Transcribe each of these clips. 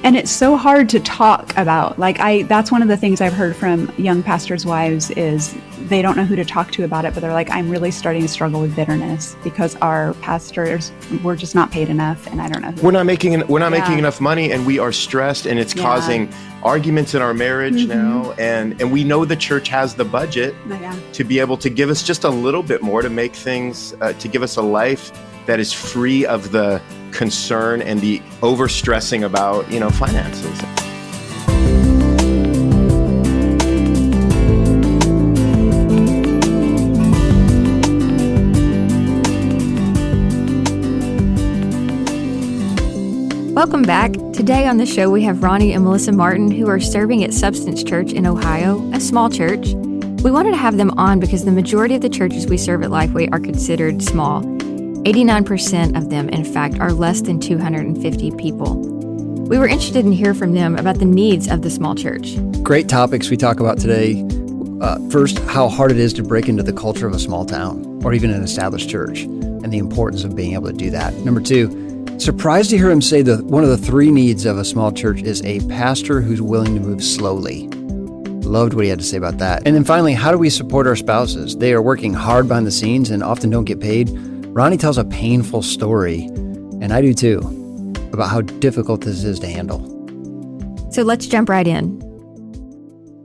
And it's so hard to talk about. That's one of the things I've heard from young pastors' wives is they don't know who to talk to about it, but they're like, I'm really starting to struggle with bitterness because our pastors, we're just not paid enough, and I don't know. We're not making enough money, and we are stressed, and it's causing arguments in our marriage now. And we know the church has the budget to be able to give us just a little bit more to make things, to give us a life that is free of the concern and the overstressing about, finances. Welcome back. Today on the show, we have Ronnie and Melissa Martin, who are serving at Substance Church in Ohio, a small church. We wanted to have them on because the majority of the churches we serve at Lifeway are considered small. 89% of them, in fact, are less than 250 people. We were interested in hearing from them about the needs of the small church. Great topics we talk about today. First, how hard it is to break into the culture of a small town or even an established church, and the importance of being able to do that. Number two, surprised to hear him say that one of the three needs of a small church is a pastor who's willing to move slowly. Loved what he had to say about that. And then finally, how do we support our spouses? They are working hard behind the scenes and often don't get paid. Ronnie tells a painful story, and I do too, about how difficult this is to handle. So let's jump right in.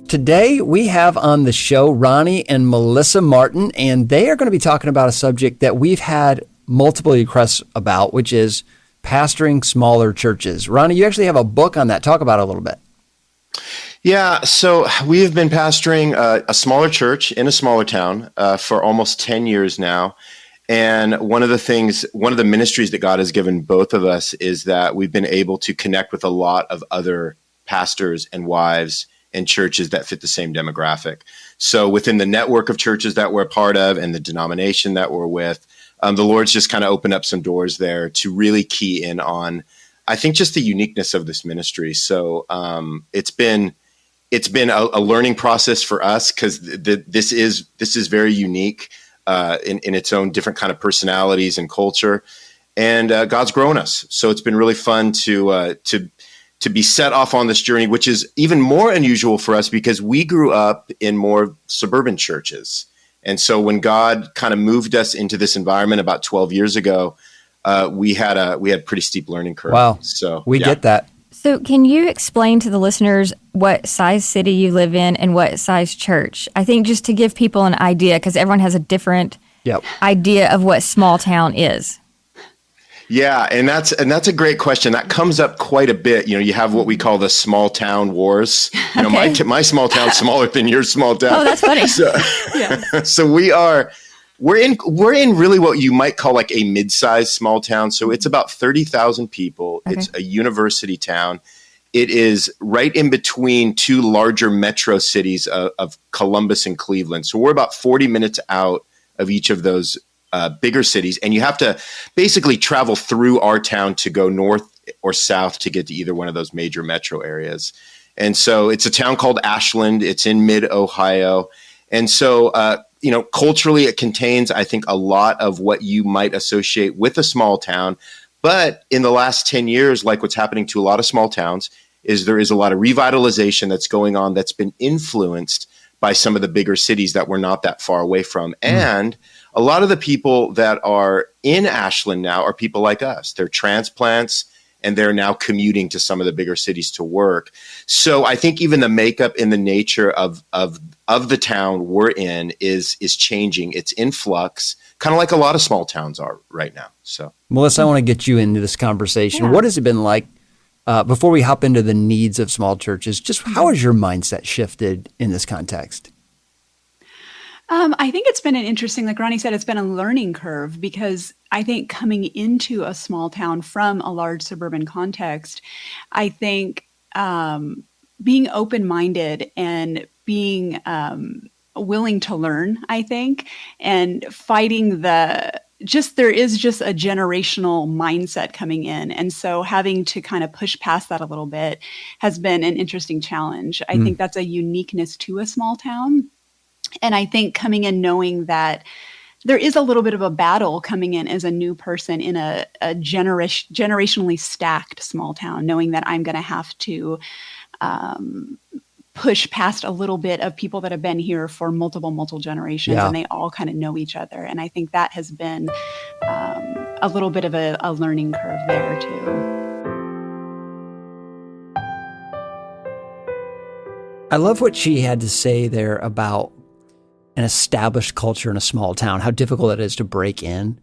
Today, we have on the show Ronnie and Melissa Martin, and they are going to be talking about a subject that we've had multiple requests about, which is pastoring smaller churches. Ronnie, you actually have a book on that. Talk about it a little bit. Yeah, so we have been pastoring a smaller church in a smaller town for almost 10 years now. And one of the ministries that God has given both of us is that we've been able to connect with a lot of other pastors and wives and churches that fit the same demographic. So within the network of churches that we're a part of and the denomination that we're with, the Lord's just kind of opened up some doors there to really key in on, I think, just the uniqueness of this ministry. So it's been a learning process for us because this is very unique. In its own different kind of personalities and culture, and God's grown us. So it's been really fun to be set off on this journey, which is even more unusual for us because we grew up in more suburban churches. And so when God kind of moved us into this environment about 12 years ago, we had a pretty steep learning curve. Wow. So we get that. So can you explain to the listeners what size city you live in and what size church? I think just to give people an idea, because everyone has a different idea of what small town is. Yeah, and that's a great question. That comes up quite a bit. You have what we call the small town wars. My small town's smaller than your small town. Oh, that's funny. So we're in really what you might call like a mid-sized small town. So it's about 30,000 people. Okay. It's a university town. It is right in between two larger metro cities of Columbus and Cleveland. So we're about 40 minutes out of each of those bigger cities. And you have to basically travel through our town to go north or south to get to either one of those major metro areas. And so it's a town called Ashland. It's in mid-Ohio. And so, culturally, it contains, I think, a lot of what you might associate with a small town. But in the last 10 years, like what's happening to a lot of small towns, is there is a lot of revitalization that's going on that's been influenced by some of the bigger cities that we're not that far away from. And a lot of the people that are in Ashland now are people like us. They're transplants, and they're now commuting to some of the bigger cities to work. So I think even the makeup and the nature of the town we're in is changing. It's in flux, kind of like a lot of small towns are right now. So, Melissa, I want to get you into this conversation. Yeah. What has it been like, before we hop into the needs of small churches, just how has your mindset shifted in this context? I think it's been an interesting, like Ronnie said, it's been a learning curve because I think coming into a small town from a large suburban context, I think being open-minded and being willing to learn, I think, and fighting there is just a generational mindset coming in. And so having to kind of push past that a little bit has been an interesting challenge. I think that's a uniqueness to a small town. And I think coming in knowing that there is a little bit of a battle coming in as a new person in a generationally stacked small town, knowing that I'm going to have to push past a little bit of people that have been here for multiple generations, and they all kind of know each other. And I think that has been a little bit of a learning curve there too. I love what she had to say there about an established culture in a small town, how difficult it is to break in.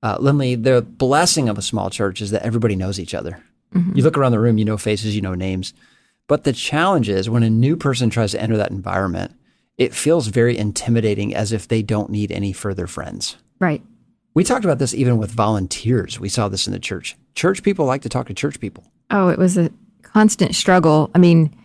Lynley, the blessing of a small church is that everybody knows each other. Mm-hmm. You look around the room, you know faces, you know names. But the challenge is when a new person tries to enter that environment, it feels very intimidating, as if they don't need any further friends. Right. We talked about this even with volunteers. We saw this in the church. Church people like to talk to church people. Oh, it was a constant struggle. I mean,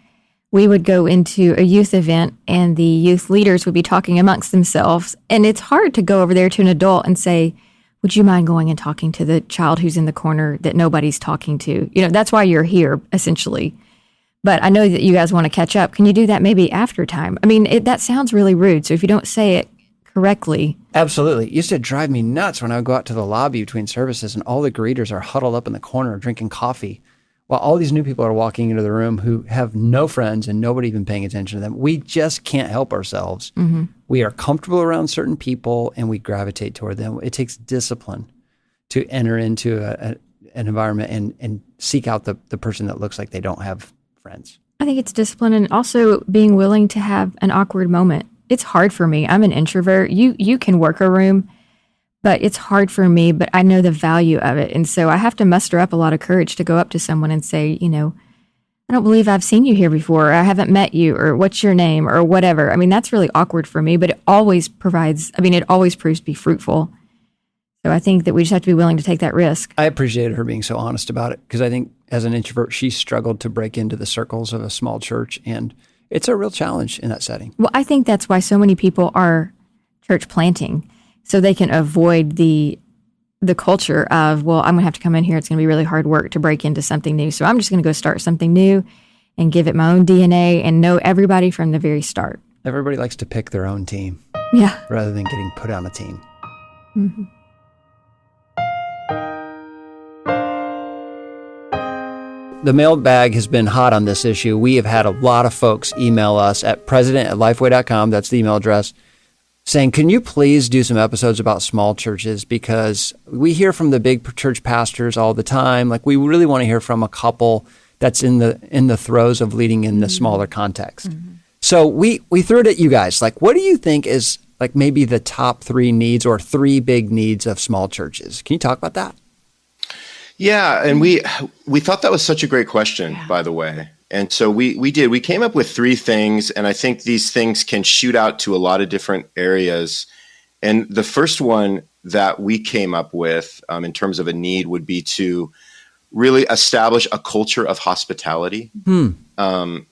we would go into a youth event and the youth leaders would be talking amongst themselves. And it's hard to go over there to an adult and say, would you mind going and talking to the child who's in the corner that nobody's talking to? You know, that's why you're here, essentially. But I know that you guys want to catch up. Can you do that maybe after time? I mean, that sounds really rude. So if you don't say it correctly. Absolutely. It used to drive me nuts when I would go out to the lobby between services and all the greeters are huddled up in the corner drinking coffee while all these new people are walking into the room who have no friends and nobody even paying attention to them. We just can't help ourselves. Mm-hmm. We are comfortable around certain people and we gravitate toward them. It takes discipline to enter into an environment and seek out the person that looks like they don't have friends. I think it's discipline and also being willing to have an awkward moment. It's hard for me. I'm an introvert. You can work a room, but it's hard for me, but I know the value of it. And so I have to muster up a lot of courage to go up to someone and say, you know, I don't believe I've seen you here before. Or I haven't met you, or what's your name, or whatever. I mean, that's really awkward for me, but it always proves to be fruitful. So I think that we just have to be willing to take that risk. I appreciated her being so honest about it because I think as an introvert, she struggled to break into the circles of a small church, and it's a real challenge in that setting. Well, I think that's why so many people are church planting, so they can avoid the culture of, well, I'm going to have to come in here. It's going to be really hard work to break into something new. So I'm just going to go start something new and give it my own DNA and know everybody from the very start. Everybody likes to pick their own team. Yeah. Rather than getting put on a team. Mm-hmm. The mailbag has been hot on this issue. We have had a lot of folks email us at president@lifeway.com. That's the email address. Saying, can you please do some episodes about small churches? Because we hear from the big church pastors all the time. Like, we really want to hear from a couple that's in the throes of leading in the smaller context. Mm-hmm. So we threw it at you guys. Like, what do you think is like maybe the top 3 needs or 3 big needs of small churches? Can you talk about that? Yeah, and we thought that was such a great question, by the way. And so we came up with 3 things, and I think these things can shoot out to a lot of different areas. And the first one that we came up with in terms of a need would be to really establish a culture of hospitality.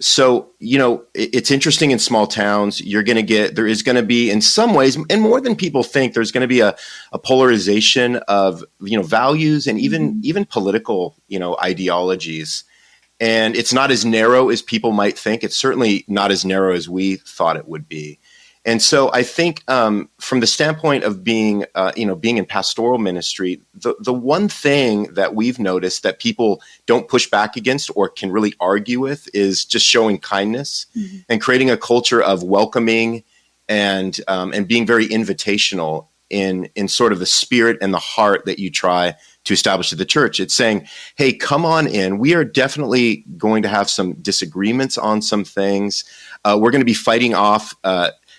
So, you know, it's interesting in small towns, there is going to be, in some ways, and more than people think, there's going to be a polarization of, you know, values and even political, you know, ideologies. And it's not as narrow as people might think. It's certainly not as narrow as we thought it would be. And so I think from the standpoint of being in pastoral ministry, the one thing that we've noticed that people don't push back against or can really argue with is just showing kindness and creating a culture of welcoming and being very invitational in sort of the spirit and the heart that you try to establish at the church. It's saying, hey, come on in. We are definitely going to have some disagreements on some things. We're going to be fighting off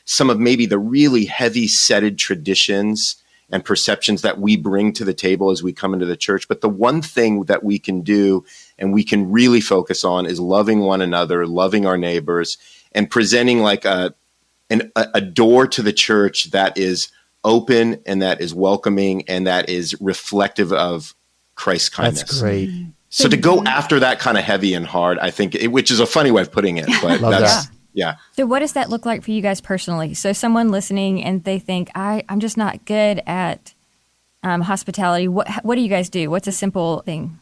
some of maybe the really heavy-setted traditions and perceptions that we bring to the table as we come into the church. But the one thing that we can do and we can really focus on is loving one another, loving our neighbors, and presenting like a door to the church that is open and that is welcoming and that is reflective of Christ's kindness. That's great. So to go after that kind of heavy and hard, I think, which is a funny way of putting it, but that's... that. Yeah. So what does that look like for you guys personally? So someone listening and they think, I'm just not good at hospitality. What do you guys do? What's a simple thing?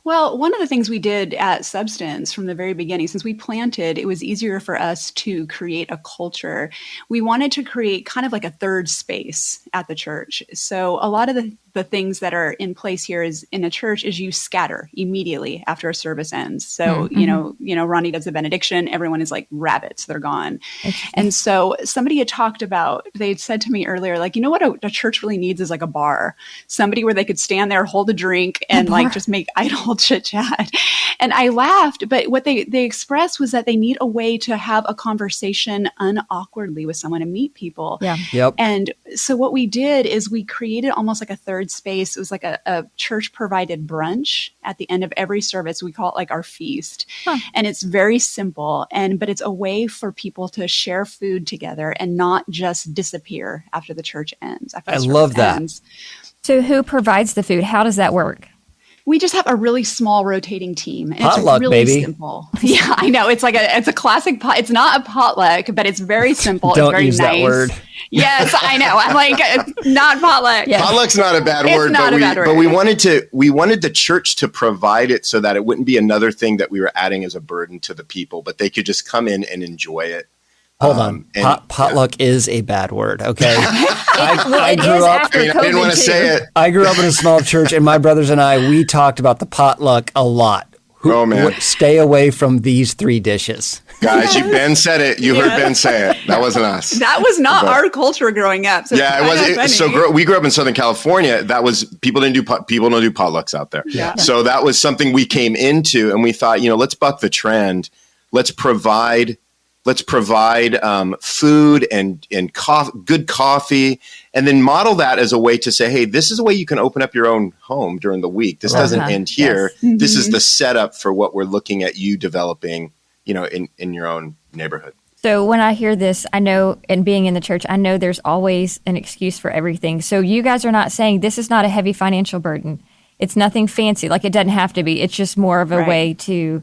Well, one of the things we did at Substance from the very beginning, since we planted, it was easier for us to create a culture. We wanted to create kind of like a third space at the church. So a lot of the things that are in place here is in a church is you scatter immediately after a service ends. So, Ronnie does the benediction. Everyone is like rabbits. They're gone. And so somebody had talked about, they'd said to me earlier, like, you know what a church really needs is like a bar, somebody where they could stand there, hold a drink and like just make idle chit chat. And I laughed, but what they expressed was that they need a way to have a conversation unawkwardly with someone and meet people. Yeah. Yep. And so what we did is we created almost like a third space. It was like a church provided brunch at the end of every service. We call it like our feast. And it's very simple. But it's a way for people to share food together and not just disappear after the church ends. I love that. Ends. So who provides the food? How does that work? We just have a really small rotating team. And Potluck, it's really baby. simple. Yeah, I know. It's a classic pot. It's not a potluck, but it's very simple. Don't it's very use nice. that word. Yes, I know. I'm like, it's not potluck. Yeah. Potluck's not a bad word, but we wanted the church to provide it so that it wouldn't be another thing that we were adding as a burden to the people, but they could just come in and enjoy it. Hold on. Potluck is a bad word, okay? I grew up. I didn't want to say it. I grew up in a small church, and my brothers and I, we talked about the potluck a lot. Oh, man. Stay away from these 3 dishes. Guys, Ben said it. You heard Ben say it. That wasn't us. That was not our culture growing up. So yeah, it was. We grew up in Southern California. That was people don't do potlucks out there. Yeah. So that was something we came into, and we thought, let's buck the trend. Let's provide food and good coffee, and then model that as a way to say, hey, this is a way you can open up your own home during the week. This doesn't end here. Yes. This is the setup for what we're looking at you developing, in your own neighborhood. So when I hear this, I know, and being in the church, I know there's always an excuse for everything. So you guys are not saying this is not a heavy financial burden. It's nothing fancy. Like it doesn't have to be. It's just more of a way to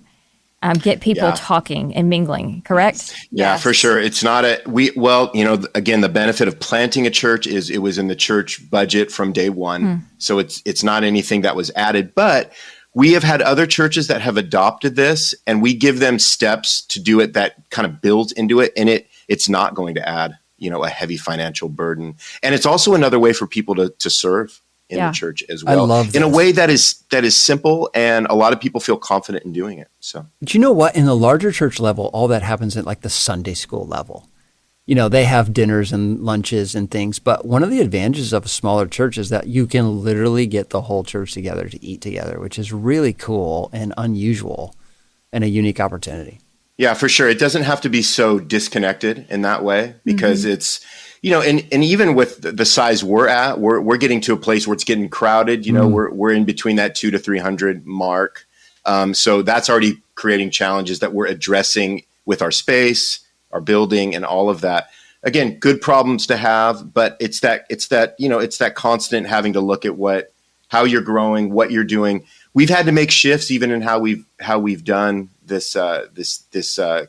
get people talking and mingling, correct? Yeah, Yes. for sure. It's not again, the benefit of planting a church is it was in the church budget from day one. So it's not anything that was added, but we have had other churches that have adopted this, and we give them steps to do it that kind of builds into it. And it's not going to add, a heavy financial burden. And it's also another way for people to serve in the church as well. I love in a this. way that is simple, and a lot of people feel confident in doing it. So, But you know what? In the larger church level, all that happens at like the Sunday school level. They have dinners and lunches and things. But one of the advantages of a smaller church is that you can literally get the whole church together to eat together, which is really cool and unusual and a unique opportunity. yeah, for sure. It doesn't have to be so disconnected in that way, because it's, and even with the size we're at, we're getting to a place where it's getting crowded. We're in between that 200 to 300 mark. So that's already creating challenges that we're addressing with our space, our building, and all of that. Again, good problems to have, but it's that constant having to look at how you're growing, what you're doing. We've had to make shifts even in how we've done this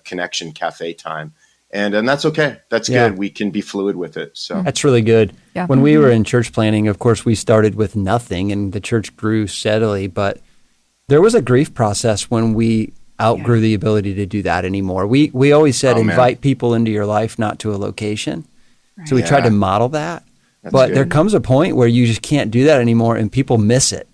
connection cafe time. And that's okay. That's good. We can be fluid with it. So That's really good. Yeah. When we were in church planning, of course, we started with nothing and the church grew steadily, but there was a grief process when we outgrew the ability to do that anymore. We always said invite people into your life, not to a location. Right. So we tried to model that. But there comes a point where you just can't do that anymore and people miss it.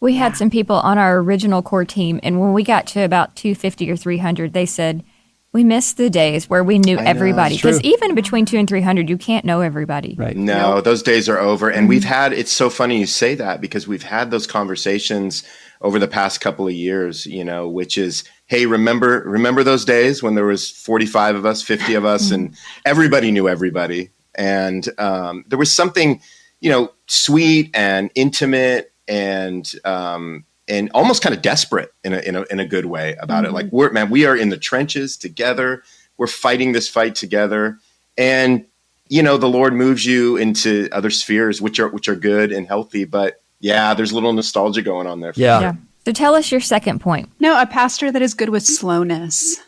We had some people on our original core team, and when we got to about 250 or 300, they said, we missed the days where we knew everybody. Because even between 200 and 300, you can't know everybody. Right. No, those days are over. And it's so funny you say that, because we've had those conversations over the past couple of years, which is, hey, remember those days when there was 45 of us, 50 of us, and everybody knew everybody. And there was something, sweet and intimate and almost kind of desperate in a good way about it. Like we are in the trenches together. We're fighting this fight together, and the Lord moves you into other spheres, which are good and healthy. But there's a little nostalgia going on there. Yeah. So tell us your second point. No, a pastor that is good with slowness.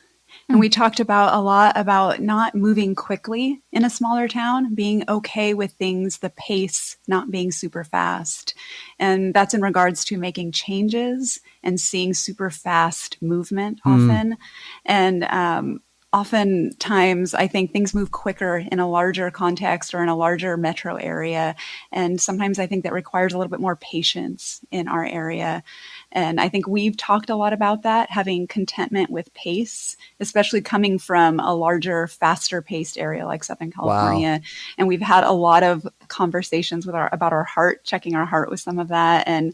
And we talked a lot about not moving quickly in a smaller town, being okay with things, the pace not being super fast. And that's in regards to making changes and seeing super fast movement often. And oftentimes, I think things move quicker in a larger context or in a larger metro area. And sometimes I think that requires a little bit more patience in our area. And I think we've talked a lot about that, having contentment with pace, especially coming from a larger, faster paced area like Southern California. Wow. And we've had a lot of conversations with about our heart, checking our heart with some of that, and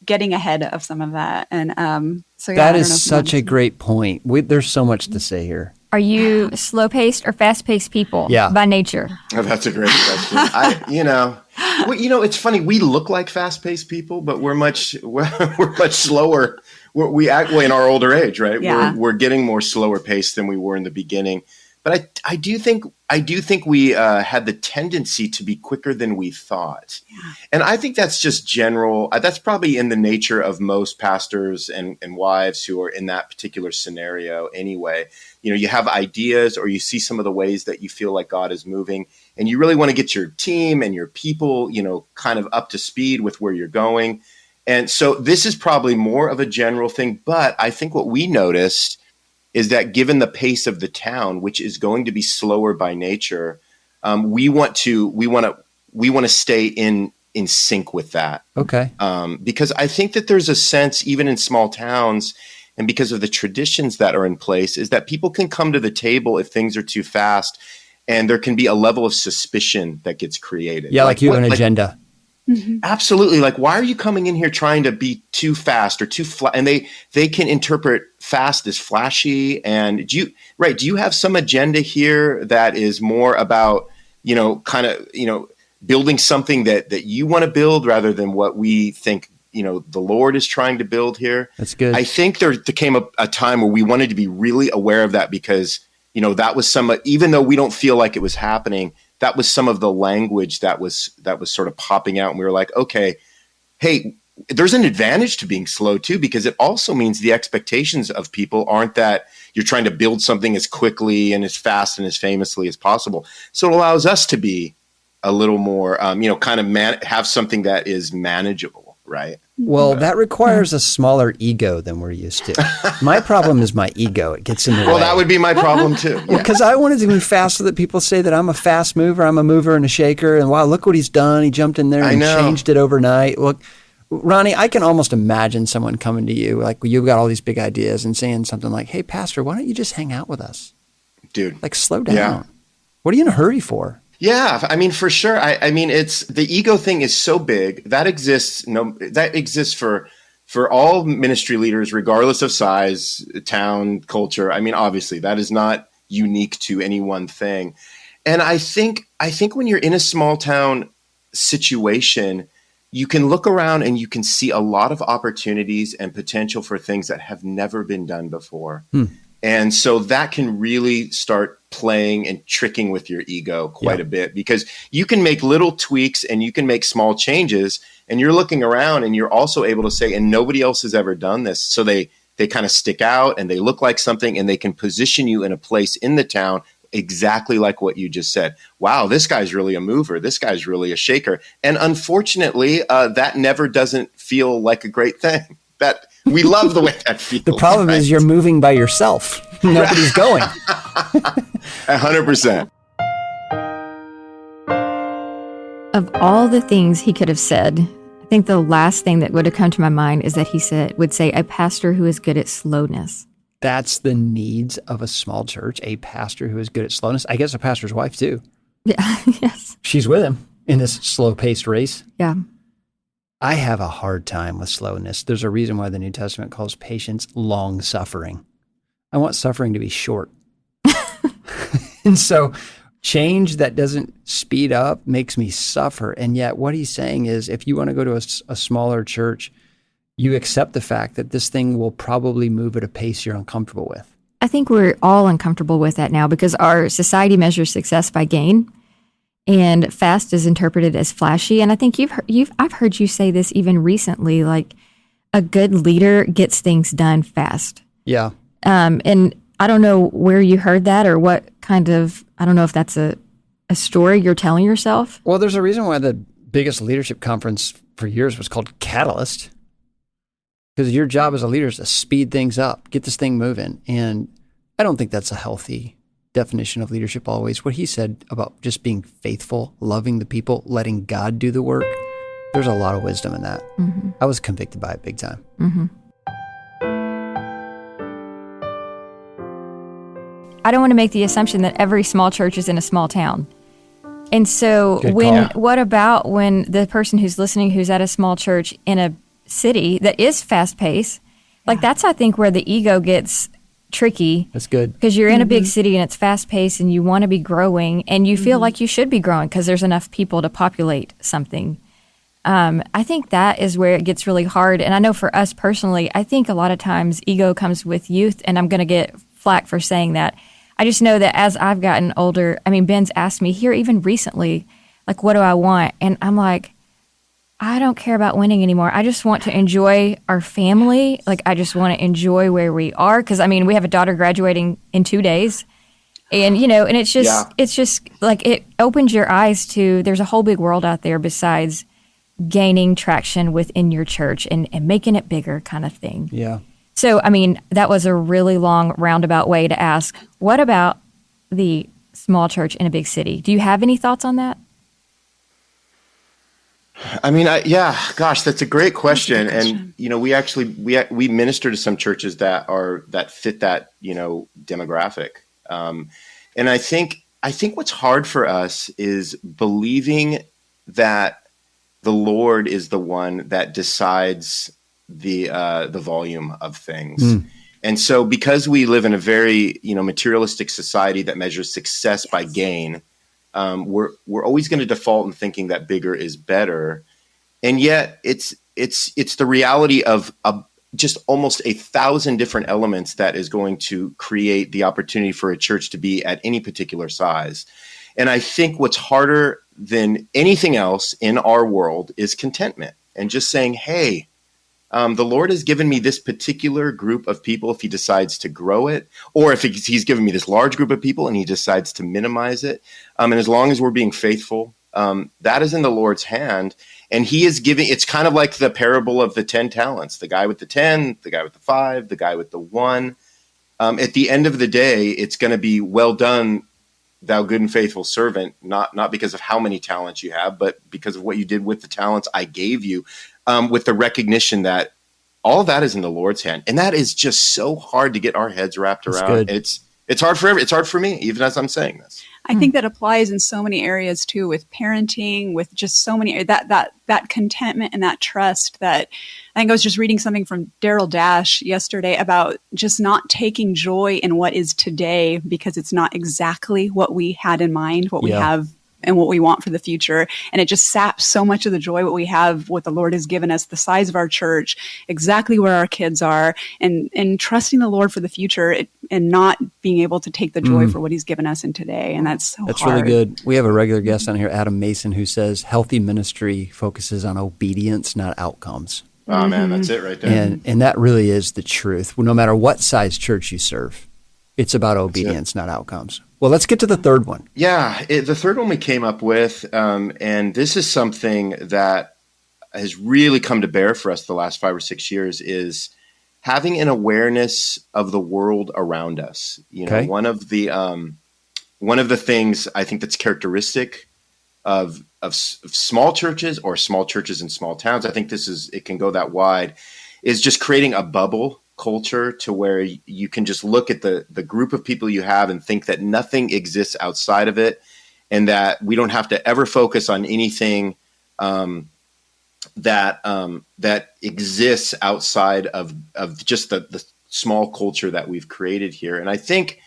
getting ahead of some of that. And so yeah, that is such a great point. There's so much to say here. Are you slow-paced or fast-paced people by nature? Oh, that's a great question. It's funny. We look like fast-paced people, but we're much slower. We act in our older age, right? Yeah. We're getting more slower paced than we were in the beginning. But I do think we had the tendency to be quicker than we thought. Yeah. And I think that's just general. That's probably in the nature of most pastors and wives who are in that particular scenario anyway. You have ideas, or you see some of the ways that you feel like God is moving, and you really want to get your team and your people, kind of up to speed with where you're going. And so this is probably more of a general thing. But I think what we noticed is that given the pace of the town, which is going to be slower by nature, we want to stay in sync with that. Okay. Because I think that there's a sense, even in small towns, and because of the traditions that are in place, is that people can come to the table if things are too fast, and there can be a level of suspicion that gets created. Yeah, like you have an agenda. Mm-hmm. Absolutely. Like, why are you coming in here trying to be too fast or too and they can interpret fast as flashy. And do you have some agenda here that is more about, building something that you want to build rather than what we think, the Lord is trying to build here? That's good. I think there came a time where we wanted to be really aware of that, because, that was even though we don't feel like it was happening, that was some of the language that was sort of popping out. And we were like, okay, hey, there's an advantage to being slow too, because it also means the expectations of people aren't that you're trying to build something as quickly and as fast and as famously as possible. So it allows us to be a little more, have something that is manageable, right? Well, that requires a smaller ego than we're used to. My problem is my ego. It gets in the way. Well, that would be my problem too. Because I wanted to move fast so that people say that I'm a fast mover. I'm a mover and a shaker. And wow, look what he's done. He jumped in there and changed it overnight. Look, Ronnie, I can almost imagine someone coming to you, like you've got all these big ideas, and saying something like, hey, pastor, why don't you just hang out with us? Dude. Like, slow down. Yeah. What are you in a hurry for? Yeah, I mean, for sure. I mean, it's the ego thing is so big that exists. That exists for all ministry leaders, regardless of size, town, culture. I mean, obviously, that is not unique to any one thing. And I think when you're in a small town situation, you can look around and you can see a lot of opportunities and potential for things that have never been done before. And so that can really start playing and tricking with your ego quite a bit, because you can make little tweaks and you can make small changes, and you're looking around and you're also able to say, and nobody else has ever done this. So they kind of stick out and they look like something, and they can position you in a place in the town exactly like what you just said. Wow, this guy's really a mover. This guy's really a shaker. And unfortunately, that never doesn't feel like a great thing. That we love the way that feels. The problem is you're moving by yourself. Nobody's going. 100%. Of all the things he could have said, I think the last thing that would have come to my mind is that he would say, a pastor who is good at slowness. That's the needs of a small church, a pastor who is good at slowness. I guess a pastor's wife, too. Yeah, yes. She's with him in this slow-paced race. Yeah. I have a hard time with slowness. There's a reason why the New Testament calls patience long-suffering. I want suffering to be short. And so change that doesn't speed up makes me suffer. And yet what he's saying is, if you want to go to a smaller church, you accept the fact that this thing will probably move at a pace you're uncomfortable with. I think we're all uncomfortable with that now, because our society measures success by gain. And fast is interpreted as flashy. And I think I've heard you say this even recently, like a good leader gets things done fast. Yeah. And I don't know where you heard that or what kind of, I don't know if that's a story you're telling yourself. Well, there's a reason why the biggest leadership conference for years was called Catalyst, because your job as a leader is to speed things up, get this thing moving. And I don't think that's a healthy definition of leadership always. What he said about just being faithful, loving the people, letting God do the work, there's a lot of wisdom in that. Mm-hmm. I was convicted by it big time. Mm-hmm. I don't want to make the assumption that every small church is in a small town. And so what about when the person who's listening, who's at a small church in a city that is fast paced, like that's, I think, where the ego gets tricky. That's good. Because you're in a big city and it's fast paced and you want to be growing and you feel like you should be growing because there's enough people to populate something. I think that is where it gets really hard. And I know for us personally, I think a lot of times ego comes with youth, and I'm going to get flack for saying that. I just know that as I've gotten older, I mean, Ben's asked me here even recently, like, what do I want? And I'm like, I don't care about winning anymore. I just want to enjoy our family. Like, I just want to enjoy where we are. Because, I mean, we have a daughter graduating in 2 days. And, you know, and it's just like it opens your eyes to there's a whole big world out there besides gaining traction within your church and making it bigger kind of thing. Yeah. So, I mean, that was a really long roundabout way to ask, what about the small church in a big city? Do you have any thoughts on that? I mean, gosh, that's a great question. And, you know, we minister to some churches that fit that, you know, demographic. And I think what's hard for us is believing that the Lord is the one that decides the volume of things. And so because we live in a very, you know, materialistic society that measures success by gain, we're always going to default in thinking that bigger is better. And yet it's the reality of just almost 1,000 different elements that is going to create the opportunity for a church to be at any particular size. And I think what's harder than anything else in our world is contentment and just saying, hey, the Lord has given me this particular group of people if he decides to grow it, or if he's given me this large group of people and he decides to minimize it. And as long as we're being faithful, that is in the Lord's hand. And he is giving, it's kind of like the parable of the 10 talents, the guy with the 10, the guy with the 5, the guy with the 1. At the end of the day, it's going to be well done, thou good and faithful servant, not because of how many talents you have, but because of what you did with the talents I gave you. With the recognition that all of that is in the Lord's hand. And that is just so hard to get our heads wrapped around. It's hard it's hard for me, even as I'm saying this. I think that applies in so many areas too, with parenting, with just so many, that contentment and that trust. That I think I was just reading something from Daryl Dash yesterday about just not taking joy in what is today because it's not exactly what we had in mind, what we have and what we want for the future. And it just saps so much of the joy what we have, what the Lord has given us, the size of our church, exactly where our kids are, and trusting the Lord for the future and not being able to take the joy for what he's given us in today. And that's That's hard. really good. We have a regular guest on here, Adam Mason, who says healthy ministry focuses on obedience, not outcomes. Oh man, that's it right there. And that really is the truth. No matter what size church you serve, it's about obedience, not outcomes. Well, let's get to the third one. Yeah, the third one we came up with, and this is something that has really come to bear for us the last 5 or 6 years, is having an awareness of the world around us. You know, one of the things I think that's characteristic of small churches or small churches in small towns, I think it can go that wide, is just creating a bubble culture to where you can just look at the group of people you have and think that nothing exists outside of it, and that we don't have to ever focus on anything that exists outside of just the small culture that we've created here. And I think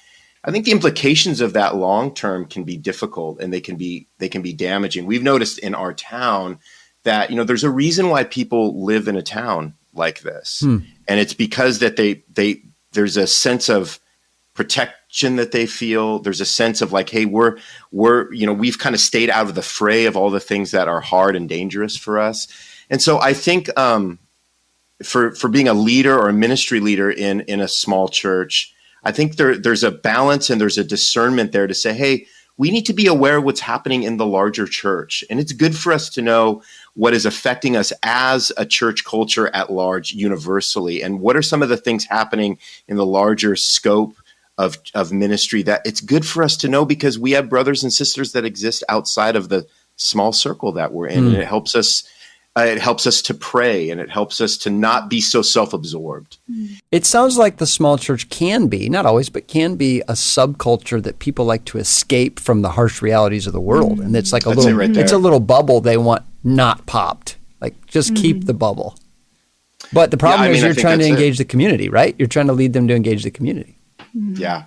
the implications of that long term can be difficult, and they can be damaging. We've noticed in our town that, you know, there's a reason why people live in a town like this. And it's because that there's a sense of protection that they feel. There's a sense of like, hey, we're you know, we've kind of stayed out of the fray of all the things that are hard and dangerous for us. And so I think for being a leader or a ministry leader in a small church, I think there's a balance and there's a discernment there to say, hey, we need to be aware of what's happening in the larger church. And it's good for us to know what is affecting us as a church culture at large, universally. And what are some of the things happening in the larger scope of ministry that it's good for us to know, because we have brothers and sisters that exist outside of the small circle that we're in. And it helps us to pray, and it helps us to not be so self-absorbed. It sounds like the small church can be, not always, but can be a subculture that people like to escape from the harsh realities of the world. And it's like it's a little bubble they want not popped. Like, just keep the bubble. But the problem is you're trying to engage the community, right? You're trying to lead them to engage the community. Yeah.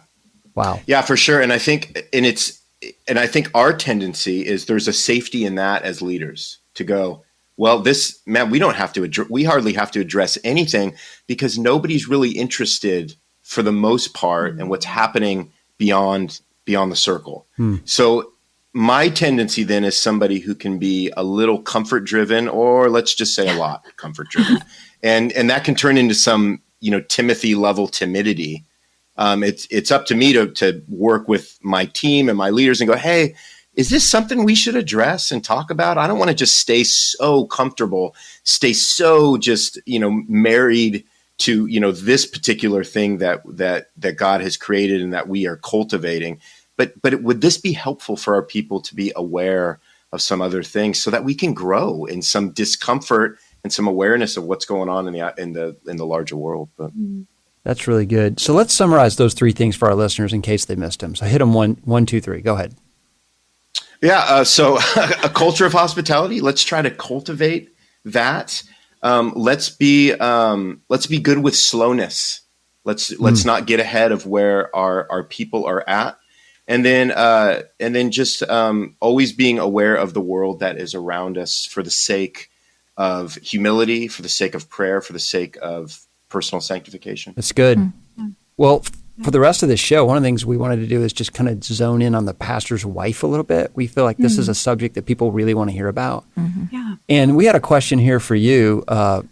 Wow. Yeah, for sure. And I think, I think our tendency is there's a safety in that as leaders to go, well, we hardly have to address anything, because nobody's really interested for the most part in what's happening beyond the circle. So my tendency then is somebody who can be a little comfort driven, or let's just say a lot comfort driven. And that can turn into some, Timothy level timidity. It's up to me to work with my team and my leaders and go, hey, is this something we should address and talk about? I don't want to just stay so comfortable, stay so just, married to, this particular thing that God has created and that we are cultivating. But would this be helpful for our people to be aware of some other things so that we can grow in some discomfort and some awareness of what's going on in the larger world? But that's really good. So let's summarize those three things for our listeners in case they missed them. So hit them one, two, three. Go ahead. Yeah. So a culture of hospitality. Let's try to cultivate that. Let's be good with slowness. Let's not get ahead of where our people are at. And then just always being aware of the world that is around us for the sake of humility, for the sake of prayer, for the sake of personal sanctification. That's good. Well, for the rest of the show, one of the things we wanted to do is just kind of zone in on the pastor's wife a little bit. We feel like this is a subject that people really want to hear about. Yeah. And we had a question here for you,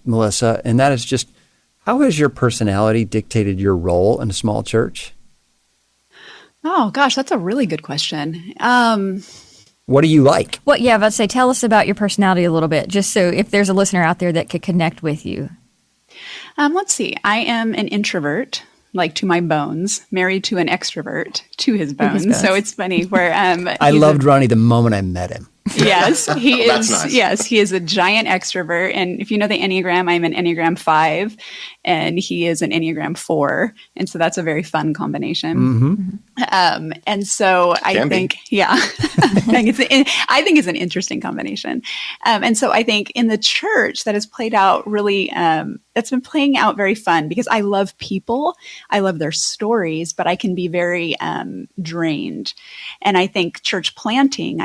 Melissa, and that is just, how has your personality dictated your role in a small church? Oh, gosh, that's a really good question. What do you like? Well, yeah, I'd say tell us about your personality a little bit, just so if there's a listener out there that could connect with you. Let's see. I am an introvert, like to my bones, married to an extrovert to his bones. So it's funny where I loved Ronnie the moment I met him. Yes, he is. That's nice. Yes, he is a giant extrovert. And if you know the Enneagram, I'm an Enneagram 5 and he is an Enneagram 4. And so that's a very fun combination. And so I think it's an interesting combination. And so I think in the church that has played out really, that's been playing out very fun, because I love people. I love their stories, but I can be very drained. And I think church planting,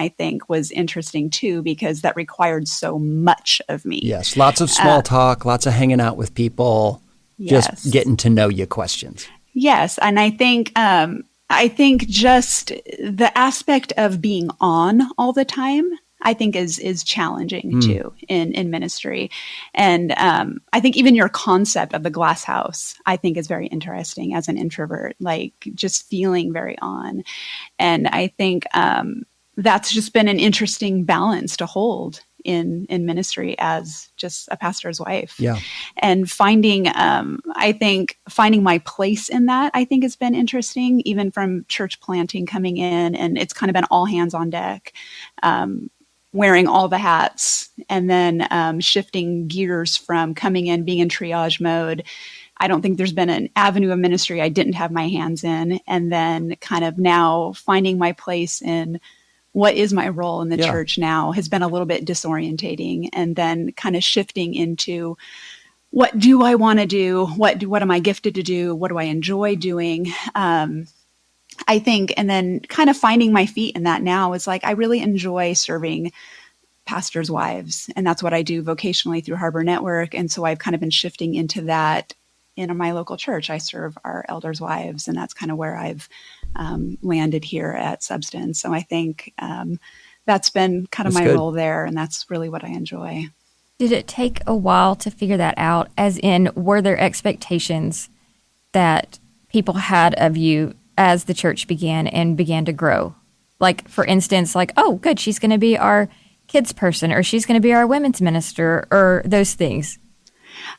was interesting too, because that required so much of me. Yes, lots of small talk, lots of hanging out with people, just getting to know you questions. Yes, and I think just the aspect of being on all the time, I think is challenging too in ministry. And I think even your concept of the glass house, I think is very interesting as an introvert, like just feeling very on. And I think that's just been an interesting balance to hold in ministry as just a pastor's wife. Yeah. And finding my place in that, I think has been interesting, even from church planting coming in, and it's kind of been all hands on deck, wearing all the hats, and then shifting gears from coming in, being in triage mode. I don't think there's been an avenue of ministry I didn't have my hands in, and then kind of now finding my place in what is my role in the church now has been a little bit disorientating, and then kind of shifting into what do I want to do? What am I gifted to do? What do I enjoy doing? I think, and then kind of finding my feet in that now is like, I really enjoy serving pastors' wives, and that's what I do vocationally through Harbor Network. And so I've kind of been shifting into that in my local church. I serve our elders' wives, and that's kind of where I've landed here at Substance. So I think that's been kind of my role there, and that's really what I enjoy. Did it take a while to figure that out? As in, were there expectations that people had of you as the church began to grow? Like, for instance, like, oh, good, she's going to be our kids person, or she's going to be our women's minister, or those things.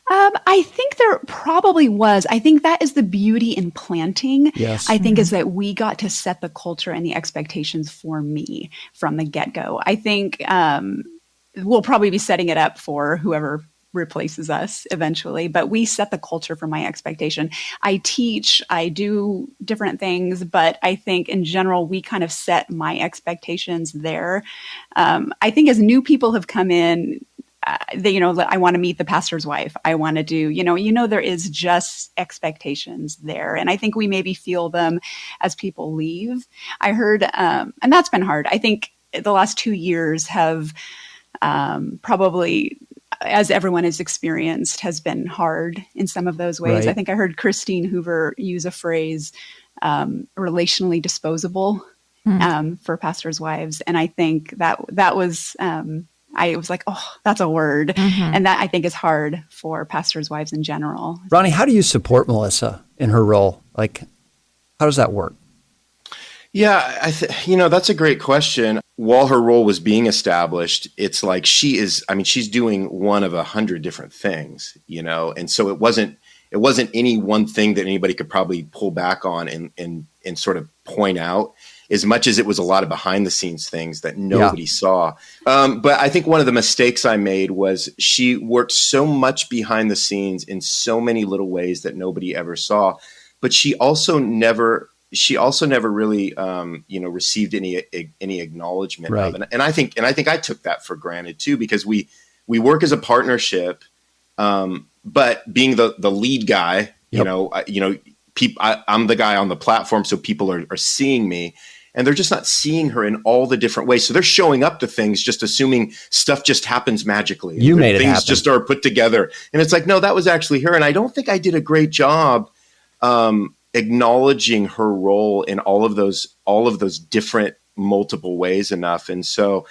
I think there probably was. I think that is the beauty in planting. Yes. I think is that we got to set the culture and the expectations for me from the get-go. I think we'll probably be setting it up for whoever replaces us eventually, but we set the culture for my expectation. I teach, I do different things, but I think in general, we kind of set my expectations there. I think as new people have come in, I want to meet the pastor's wife. I want to do, there is just expectations there. And I think we maybe feel them as people leave. I heard, and that's been hard. I think the last 2 years have probably, as everyone has experienced, has been hard in some of those ways. Right. I think I heard Christine Hoover use a phrase, relationally disposable, for pastors' wives. And I think that was, I was like, oh, that's a word. And that I think is hard for pastors' wives in general. Ronnie, how do you support Melissa in her role? Like, how does that work? Yeah, that's a great question. While her role was being established, it's like she's doing one of 100 different things, and so it wasn't any one thing that anybody could probably pull back on and sort of point out, as much as it was a lot of behind the scenes things that nobody saw. But I think one of the mistakes I made was she worked so much behind the scenes in so many little ways that nobody ever saw, but she also never really, received any acknowledgement of it. And I think I took that for granted too, because we work as a partnership, but being the lead guy, I'm the guy on the platform, so people are seeing me, and they're just not seeing her in all the different ways. So they're showing up to things just assuming stuff just happens magically. You made it happen. Things just are put together, and it's like, no, that was actually her. And I don't think I did a great job acknowledging her role in all of those different multiple ways enough. And so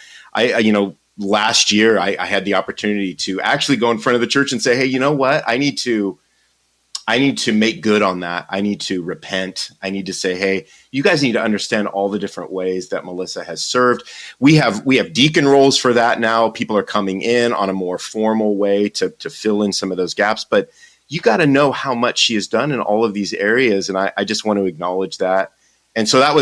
last year I had the opportunity to actually go in front of the church and say, hey, you know what? I need to make good on that. I need to repent. I need to say, hey, you guys need to understand all the different ways that Melissa has served. We have deacon roles for that now. People are coming in on a more formal way to fill in some of those gaps, but you got to know how much she has done in all of these areas. And I just want to acknowledge that. And so that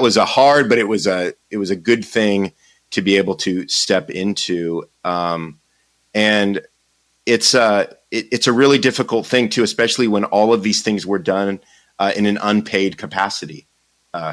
was a hard, but it was a good thing to be able to step into. And it's a really difficult thing too, especially when all of these things were done in an unpaid capacity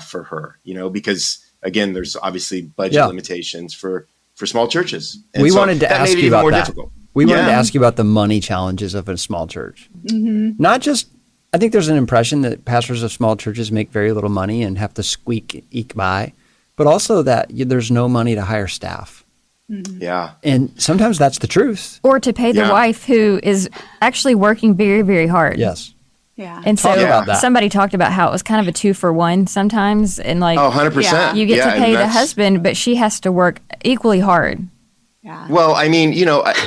for her, because again, there's obviously budget limitations for small churches. And we so wanted to ask you about that. Difficult. We wanted to ask you about the money challenges of a small church. Mm-hmm. Not just, I think there's an impression that pastors of small churches make very little money and have to eke by, but also that there's no money to hire staff. Mm-hmm. Yeah. And sometimes that's the truth. Or to pay the wife who is actually working very, very hard. Yes. Yeah. And so about that. somebody talked about how it was kind of a 2-for-1 sometimes. And 100%. You get to pay the husband, but she has to work equally hard. Yeah. Well,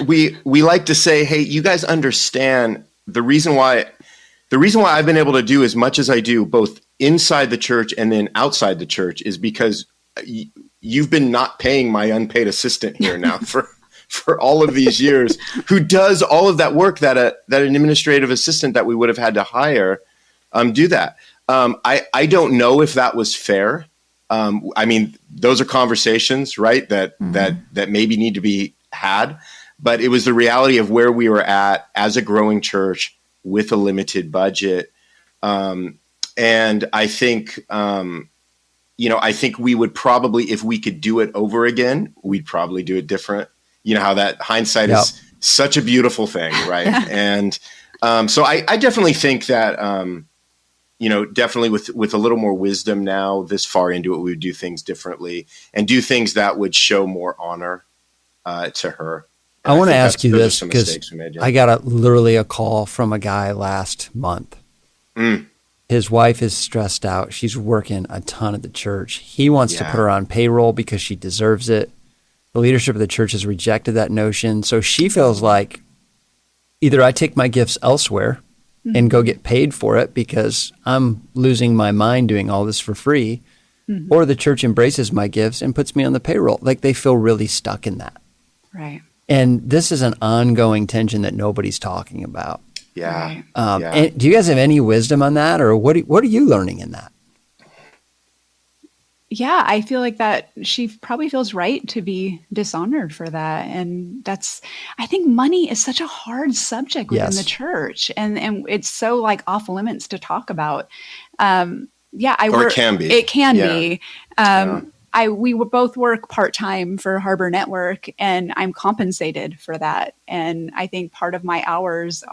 we like to say, hey, you guys understand the reason why I've been able to do as much as I do, both inside the church and then outside the church, is because you've been not paying my unpaid assistant here now for all of these years, who does all of that work that an administrative assistant that we would have had to hire do that. I don't know if that was fair. Those are conversations, right? That maybe need to be had, but it was the reality of where we were at as a growing church with a limited budget. And I think, I think we would probably, if we could do it over again, we'd probably do it different. You know how that hindsight is such a beautiful thing, right? And so I definitely think that, definitely with a little more wisdom now, this far into it, we would do things differently and do things that would show more honor to her. And I want to ask you this because made, I got literally a call from a guy last month. His wife is stressed out. She's working a ton at the church. He wants to put her on payroll because she deserves it. The leadership of the church has rejected that notion. So she feels like either I take my gifts elsewhere and go get paid for it because I'm losing my mind doing all this for free, or the church embraces my gifts and puts me on the payroll. Like they feel really stuck in that. Right. And this is an ongoing tension that nobody's talking about. Yeah. Right. And do you guys have any wisdom on that, or what are you learning in that? Yeah, I feel like that she probably feels right to be dishonored for that. And I think money is such a hard subject within the church, and it's so like off limits to talk about. It can be. It can be. We both work part-time for Harbor Network, and I'm compensated for that. And I think part of my hours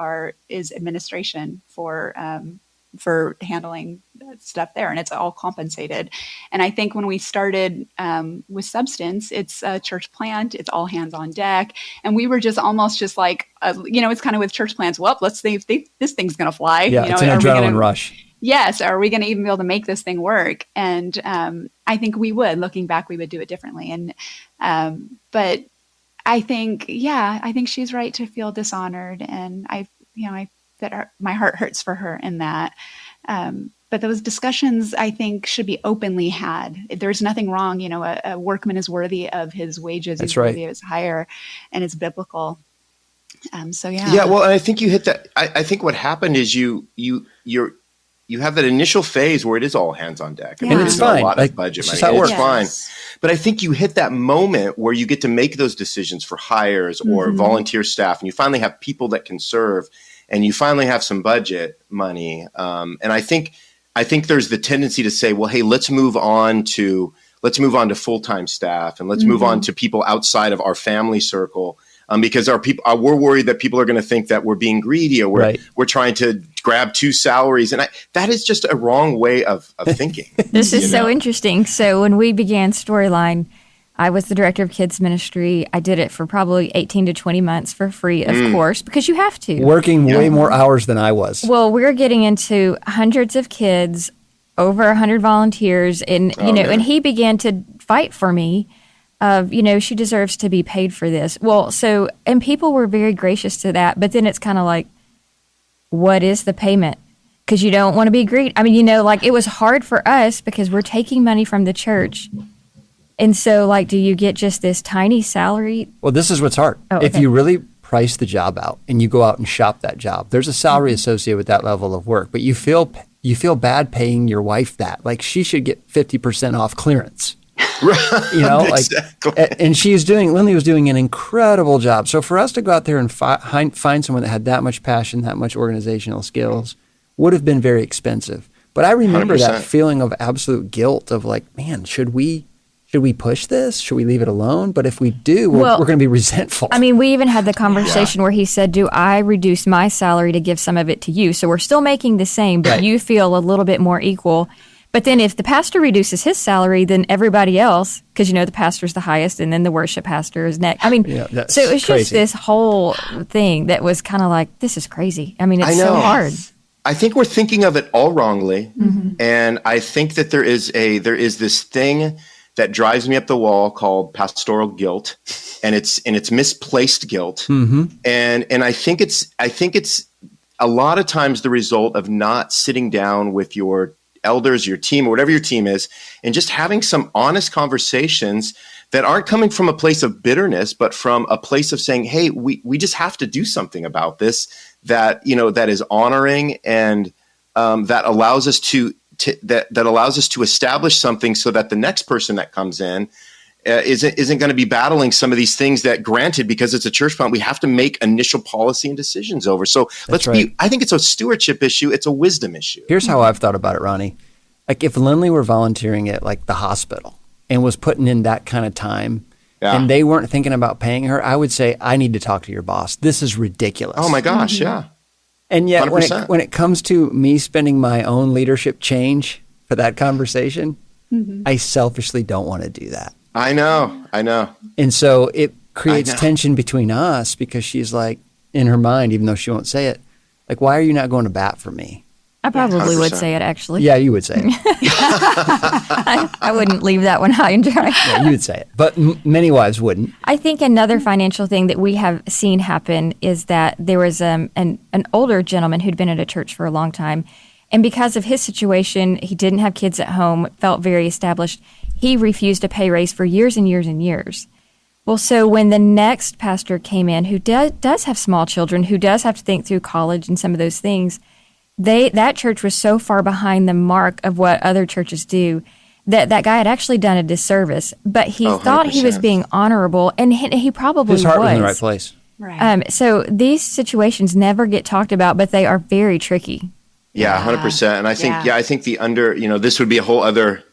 is administration for handling stuff there, and it's all compensated. And I think when we started with Substance, it's a church plant, it's all hands on deck, and we were just almost just like, it's kind of with church plants. Well, let's see if this thing's going to fly. Yeah, it's an adrenaline rush. Yes, are we going to even be able to make this thing work? And I think we would. Looking back, we would do it differently. And but I think she's right to feel dishonored, and my heart hurts for her in that. But those discussions, I think, should be openly had. There's nothing wrong. A workman is worthy of his wages. That's He's right. worthy of his hire, and it's biblical. Yeah, well, and I think you hit that. I think what happened is you have that initial phase where it is all hands on deck. And it's fine. a lot Like, of budget it's money. just how it It's works. fine. But I think you hit that moment where you get to make those decisions for hires or volunteer staff, and you finally have people that can serve, and you finally have some budget money. And I think there's the tendency to say, well, hey, let's move on to full-time staff, and let's move on to people outside of our family circle. Because we're worried that people are going to think that we're being greedy, or we're trying to grab two salaries, and that is just a wrong way of thinking. This is so interesting. So when we began Storyline, I was the director of kids ministry. I did it for probably 18 to 20 months for free, of course, because you have to. Working way more hours than I was. Well, we're getting into hundreds of kids, over 100 volunteers, and and he began to fight for me. She deserves to be paid for this. Well, and people were very gracious to that, but then it's kind of like, what is the payment? Because you don't want to be greedy. I mean, it was hard for us because we're taking money from the church. And so, do you get just this tiny salary? Well, this is what's hard. Oh, If okay. you really price the job out and you go out and shop that job, there's a salary associated with that level of work, but you feel bad paying your wife that. Like, she should get 50% off clearance. Exactly. And Lynley was doing an incredible job. So for us to go out there and find someone that had that much passion, that much organizational skills, would have been very expensive. But I remember 100%. that feeling of absolute guilt of like, man, should we push this? Should we leave it alone? But if we do, we're going to be resentful. I mean, we even had the conversation where he said, do I reduce my salary to give some of it to you? So we're still making the same, but you feel a little bit more equal. But then if the pastor reduces his salary, then everybody else, because the pastor's the highest and then the worship pastor is next. I mean, so it was crazy. just this whole thing that was kind of like, this is crazy. I mean, it's so hard. I think we're thinking of it all wrongly. And I think that there is this thing that drives me up the wall called pastoral guilt, and it's misplaced guilt. And I think it's a lot of times the result of not sitting down with your elders, your team, or whatever your team is, and just having some honest conversations that aren't coming from a place of bitterness, but from a place of saying, hey, we just have to do something about this that is honoring, and that allows us to establish something so that the next person that comes in isn't going to be battling some of these things that, granted, because it's a church plant, we have to make initial policy and decisions over. So I think it's a stewardship issue. It's a wisdom issue. Here's how I've thought about it, Ronnie. Like, if Lynley were volunteering at like the hospital and was putting in that kind of time, and they weren't thinking about paying her, I would say, I need to talk to your boss. This is ridiculous. Oh my gosh, yeah. And yet, 100%. when it comes to me spending my own leadership change for that conversation, I selfishly don't want to do that. I know. And so it creates tension between us, because she's like, in her mind, even though she won't say it, like, why are you not going to bat for me? I probably would 100%. say it, actually. Yeah, you would say it. I wouldn't leave that one high and dry. Yeah, you would say it. But many wives wouldn't. I think another financial thing that we have seen happen is that there was an older gentleman who'd been at a church for a long time. And because of his situation, he didn't have kids at home, felt very established. He refused a pay raise for years and years and years. Well, so when the next pastor came in, who does have small children, who does have to think through college and some of those things, that church was so far behind the mark of what other churches do that guy had actually done a disservice. But he thought he was 100%. being honorable, and he probably His heart was in the right place. Right. So these situations never get talked about, but they are very tricky. Yeah, 100%. And I think, Yeah. I think this would be a whole other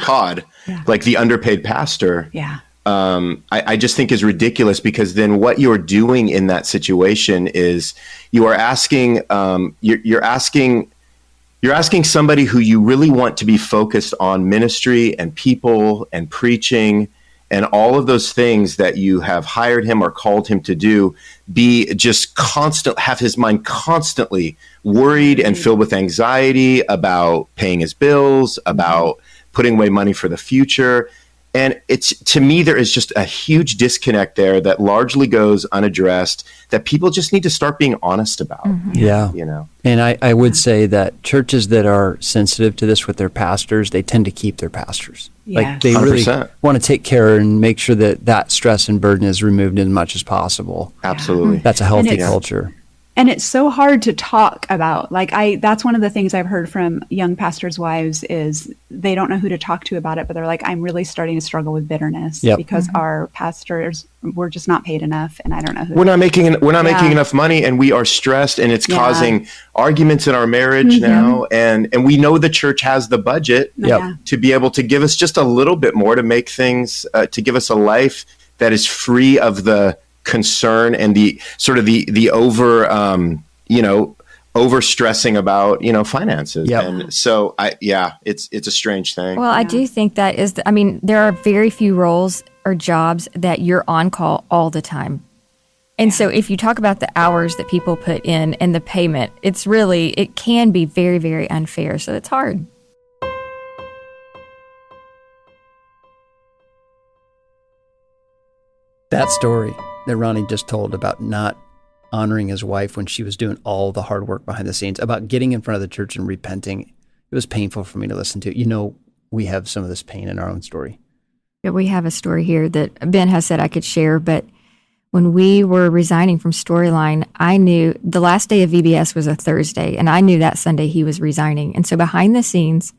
pod, like the underpaid pastor. Yeah. I just think is ridiculous, because then what you're doing in that situation is you are asking, you're asking somebody who you really want to be focused on ministry and people and preaching and all of those things that you have hired him or called him to do, be just have his mind constantly worried and filled with anxiety about paying his bills, about putting away money for the future. And to me, there is just a huge disconnect there that largely goes unaddressed, that people just need to start being honest about. Yeah. And I would say that churches that are sensitive to this with their pastors, they tend to keep their pastors. Yes. Like they really 100%. want to take care and make sure that stress and burden is removed as much as possible. Absolutely. That's a healthy it's- culture. And it's so hard to talk about. That's one of the things I've heard from young pastors' wives is they don't know who to talk to about it, but they're like, I'm really starting to struggle with bitterness because our pastors, we're just not paid enough, and I don't know who. We're not making enough money, and we are stressed, and it's causing arguments in our marriage now. And we know the church has the budget to be able to give us just a little bit more to make things, to give us a life that is free of the concern and the sort of the over over stressing about finances. And so it's a strange thing. Well, I do think that is there are very few roles or jobs that you're on call all the time. And so if you talk about the hours that people put in and the payment, it can be very, very unfair. So it's hard. That story that Ronnie just told about not honoring his wife when she was doing all the hard work behind the scenes, about getting in front of the church and repenting, it was painful for me to listen to. We have some of this pain in our own story. Yeah, we have a story here that Ben has said I could share, but when we were resigning from Storyline, I knew the last day of VBS was a Thursday, and I knew that Sunday he was resigning. And so behind the scenes,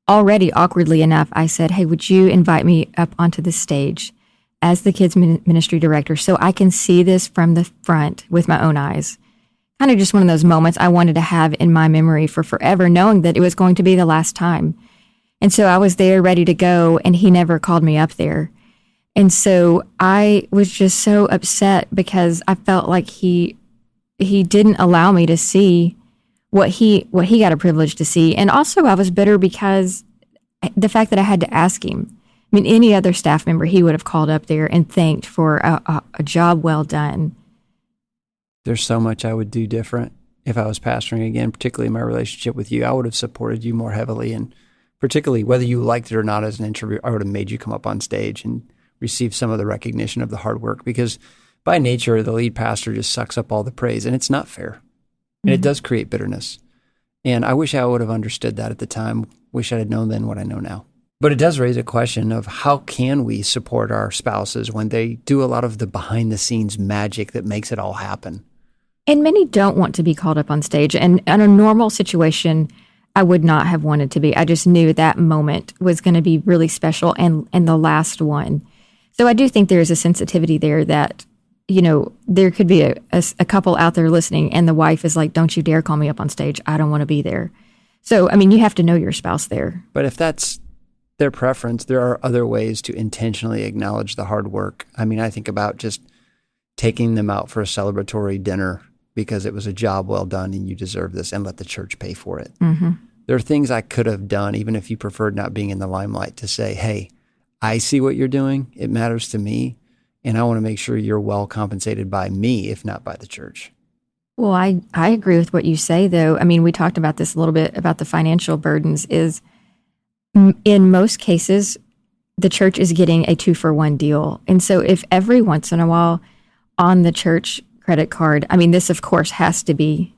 already awkwardly enough, I said, hey, would you invite me up onto the stage as the kids ministry director so I can see this from the front with my own eyes? Kind of just one of those moments I wanted to have in my memory for forever, knowing that it was going to be the last time. And so I was there ready to go, and he never called me up there. And so I was just so upset because I felt like he didn't allow me to see what he got a privilege to see. And also I was bitter because the fact that I had to ask him. I mean, any other staff member, he would have called up there and thanked for a job well done. There's so much I would do different if I was pastoring again, particularly in my relationship with you. I would have supported you more heavily, and particularly whether you liked it or not as an interview, I would have made you come up on stage and receive some of the recognition of the hard work, because by nature, the lead pastor just sucks up all the praise, and it's not fair. And it does create bitterness. And I wish I would have understood that at the time. Wish I had known then what I know now. But it does raise a question of how can we support our spouses when they do a lot of the behind the scenes magic that makes it all happen? And many don't want to be called up on stage. And in a normal situation, I would not have wanted to be. I just knew that moment was going to be really special and the last one. So I do think there is a sensitivity there that, there could be a couple out there listening and the wife is like, don't you dare call me up on stage. I don't want to be there. So, you have to know your spouse there. But if that's their preference, there are other ways to intentionally acknowledge the hard work. I think about just taking them out for a celebratory dinner because it was a job well done and you deserve this, and let the church pay for it. Mm-hmm. There are things I could have done, even if you preferred not being in the limelight, to say, hey, I see what you're doing. It matters to me. And I want to make sure you're well compensated by me, if not by the church. Well, I agree with what you say, though. I mean, we talked about this a little bit about the financial burdens is in most cases, the church is getting a 2-for-1 deal. And so if every once in a while on the church credit card, I mean, this of course has to be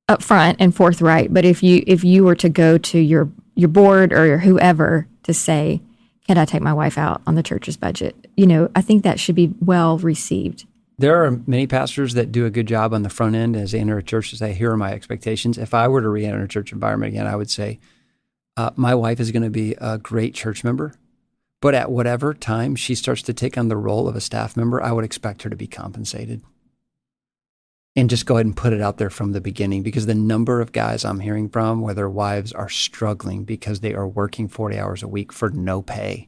upfront and forthright, but if you were to go to your board or whoever to say, can I take my wife out on the church's budget? I think that should be well received. There are many pastors that do a good job on the front end as they enter a church to say, here are my expectations. If I were to re-enter a church environment again, I would say, my wife is going to be a great church member, but at whatever time she starts to take on the role of a staff member, I would expect her to be compensated. And just go ahead and put it out there from the beginning, because the number of guys I'm hearing from where their wives are struggling because they are working 40 hours a week for no pay,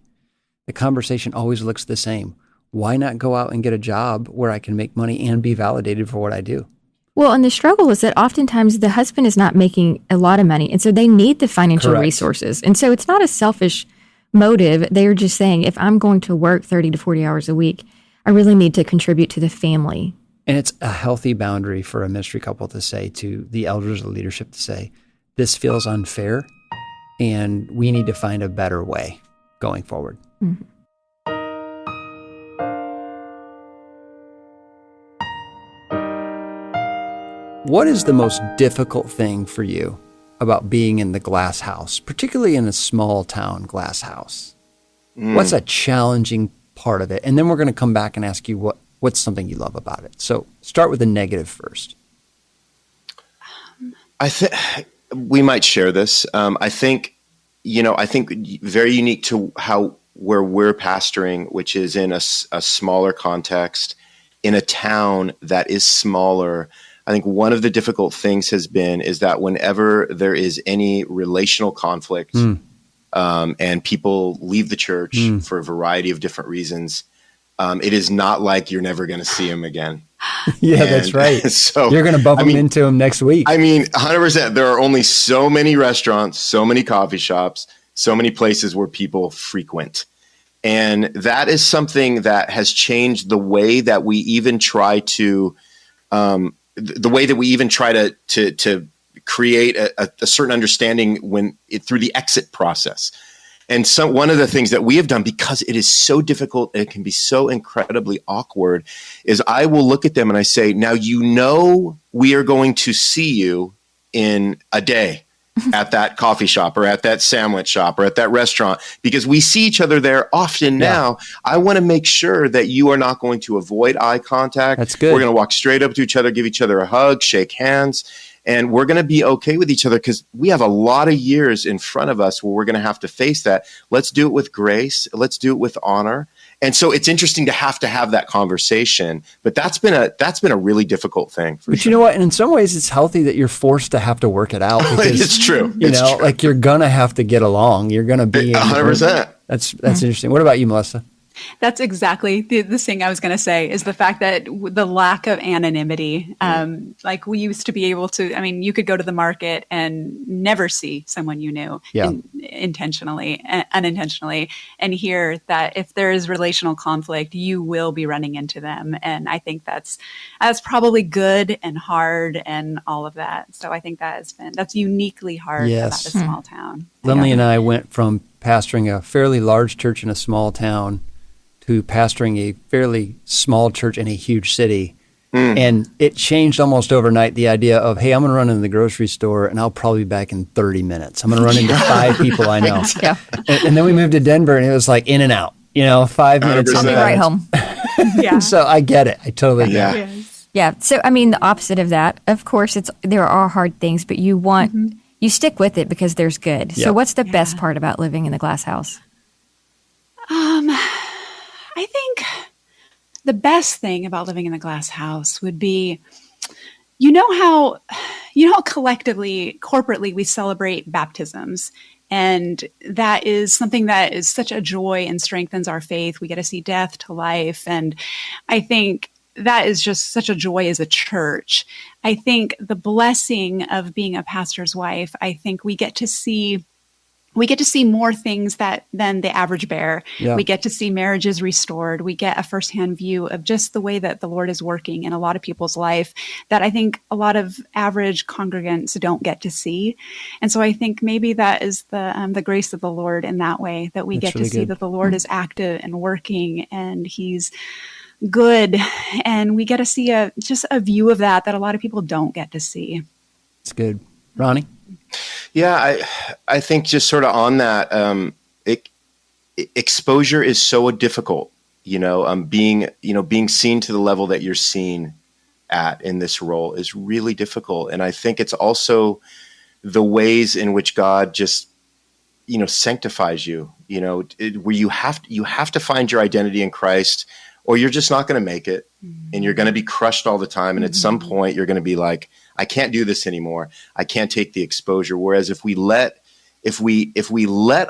the conversation always looks the same. Why not go out and get a job where I can make money and be validated for what I do? Well, and the struggle is that oftentimes the husband is not making a lot of money, and so they need the financial Correct. resources. And so it's not a selfish motive. They're just saying, if I'm going to work 30 to 40 hours a week, I really need to contribute to the family. And it's a healthy boundary for a ministry couple to say to the elders or the leadership to say, this feels unfair and we need to find a better way going forward. Mm-hmm. What is the most difficult thing for you about being in the glass house, particularly in a small town glass house? What's a challenging part of it? And then we're going to come back and ask you what's something you love about it. So start with the negative first. I think we might share this. I think very unique to where we're pastoring, which is in a smaller context, in a town that is smaller. I think one of the difficult things is that whenever there is any relational conflict and people leave the church for a variety of different reasons, it is not like you're never going to see them again. Yeah, that's right. So you're going to bump into them next week. I mean, 100%. There are only so many restaurants, so many coffee shops, so many places where people frequent. And that is something that has changed the way that we even try to to create a certain understanding through the exit process. And so one of the things that we have done, because it is so difficult and it can be so incredibly awkward, is I will look at them and I say, now, we are going to see you in a day at that coffee shop or at that sandwich shop or at that restaurant, because we see each other there often now. I want to make sure that you are not going to avoid eye contact. That's good. We're going to walk straight up to each other, give each other a hug, shake hands, and we're going to be okay with each other because we have a lot of years in front of us where we're going to have to face that. Let's do it with grace. Let's do it with honor. And so it's interesting to have that conversation, but that's been a really difficult thing. But you know what? And in some ways, it's healthy that you're forced to have to work it out. Because, it's true. Like you're gonna have to get along. You're gonna be 100%. That's interesting. What about you, Melissa? That's exactly the thing I was going to say, is the fact that the lack of anonymity. Like we used to be able to, you could go to the market and never see someone you knew unintentionally, and hear that if there is relational conflict, you will be running into them. And I think that's probably good and hard and all of that. So I think that's uniquely hard about a small town. Lynley and I went from pastoring a fairly large church in a small town to pastoring a fairly small church in a huge city. And it changed almost overnight, the idea of, hey, I'm going to run into the grocery store and I'll probably be back in 30 minutes. I'm going to run into 5 people I know. And then we moved to Denver and it was like in and out, 5 minutes. I'll be right home. So I get it. I totally get it. Yes. Yeah. So, the opposite of that, of course, there are hard things, but you you stick with it because there's good. So what's the best part about living in the glass house? I think the best thing about living in the glass house would be, how collectively, corporately we celebrate baptisms. And that is something that is such a joy and strengthens our faith. We get to see death to life. And I think that is just such a joy as a church. I think the blessing of being a pastor's wife, I think we get to see we get to see more things than the average bear. Yeah. We get to see marriages restored. We get a firsthand view of just the way that the Lord is working in a lot of people's life that I think a lot of average congregants don't get to see. And so I think maybe that is the grace of the Lord in that way, that we That's get to really see good. that the Lord is active and working, and He's good. And we get to see just a view of that a lot of people don't get to see. It's good. Ronnie? Yeah, I think just sort of on that, exposure is so difficult, being seen to the level that you're seen at in this role is really difficult. And I think it's also the ways in which God just, sanctifies you, where you have to find your identity in Christ, or you're just not going to make it, and you're going to be crushed all the time. And at some point you're going to be like, I can't do this anymore. I can't take the exposure. Whereas if we let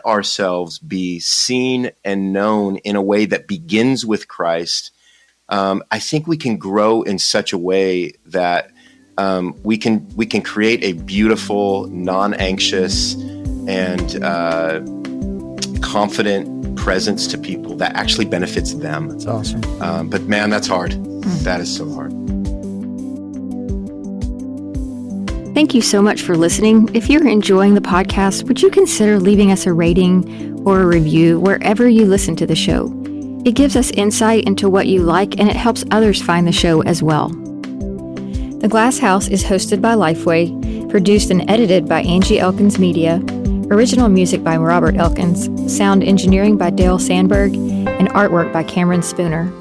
ourselves be seen and known in a way that begins with Christ, I think we can grow in such a way that we can create a beautiful, non-anxious, and confident presence to people that actually benefits them. That's awesome. But man, that's hard. That is so hard. Thank you so much for listening. If you're enjoying the podcast, would you consider leaving us a rating or a review wherever you listen to the show? It gives us insight into what you like, and it helps others find the show as well. The Glass House is hosted by Lifeway, produced and edited by Angie Elkins Media, original music by Robert Elkins, sound engineering by Dale Sandberg, and artwork by Cameron Spooner.